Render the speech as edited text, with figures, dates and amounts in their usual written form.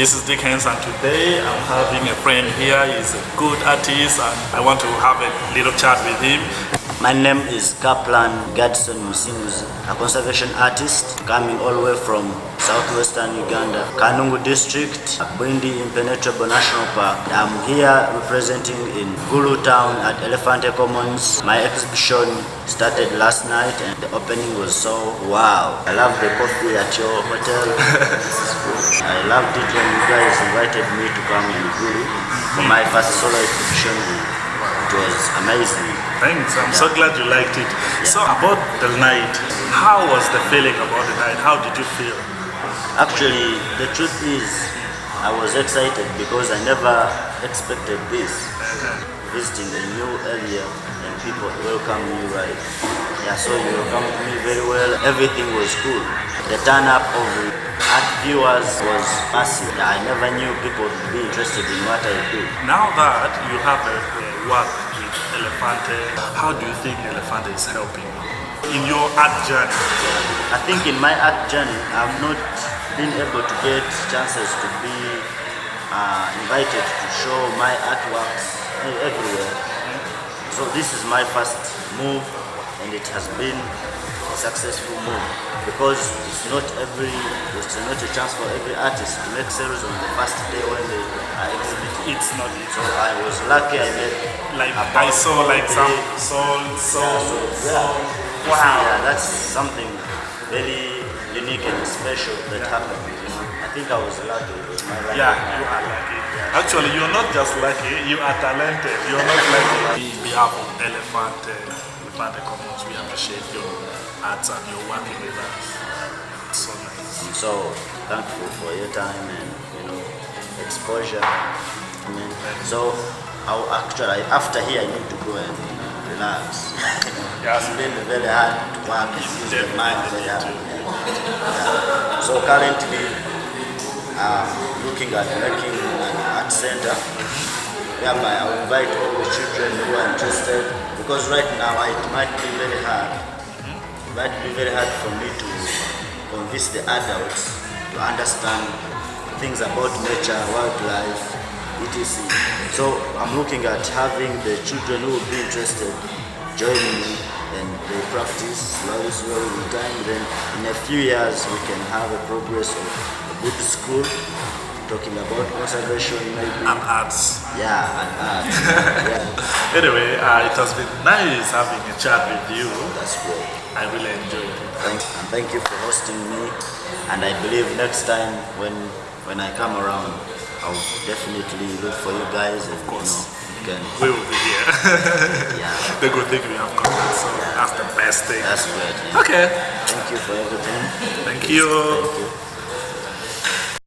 This is Dickens, and today I'm having a friend here. He's a good artist and I want to have a little chat with him. My name is Kaplan Gadson Musinguzi, a conservation artist coming all the way from southwestern Uganda, Kanungu district, Bwindi Impenetrable National Park. I'm here representing in Gulu town at Elephante Commons. My exhibition started last night and the opening was so wow. I love the coffee at your hotel. I loved it when you guys invited me to come in Gulu for my first solo exhibition. It was amazing. Thanks, I'm so glad you liked it. Yeah. So about the night, how was the feeling about the night? How did you feel? Actually, the truth is, I was excited because I never expected this. Visiting a new area and people welcome you right. Yeah, so you welcomed me very well. Everything was cool. The turn up of art viewers was massive. I never knew people would be interested in what I do. Now that you have a work with Elephante, how do you think Elephante is helping in your art journey? I think in my art journey, I've not been able to get chances to be invited to show my artworks everywhere. So this is my first move and it has been a successful move because it's not a chance for every artist to make sales on the first day when they are exhibiting. It's not it. So I was lucky I made I saw like some soul. Wow. Yeah, that's something very unique and special that happened. I think I was lucky. It was my lucky. Yeah, you are lucky. Actually, you're not just lucky, you are talented. You're not lucky. On behalf of Elephante Commons, we appreciate your art and your working with us. It's so nice. I'm so thankful for your time and exposure. So after here I need to go and relax. Yes. It's been very hard to work and use the mind. So currently looking at making an art center whereby I will invite all the children who are interested, because right now it might be very hard. It might be very hard for me to convince the adults to understand things about nature, wildlife, etc. So I'm looking at having the children who will be interested join me and they practice slowly with time. Then in a few years we can have a progress of a good school talking about conservation maybe. And arts. Yeah, and arts. Yeah. Anyway, it has been nice having a chat with you. That's great. I really enjoyed it. Thank you for hosting me. And I believe next time when I come around, I'll definitely look for you guys and of course. We will be here. Yeah. The good thing we have contact, so that's the best thing. That's great. Yeah. Okay. Thank you for everything. Thank you.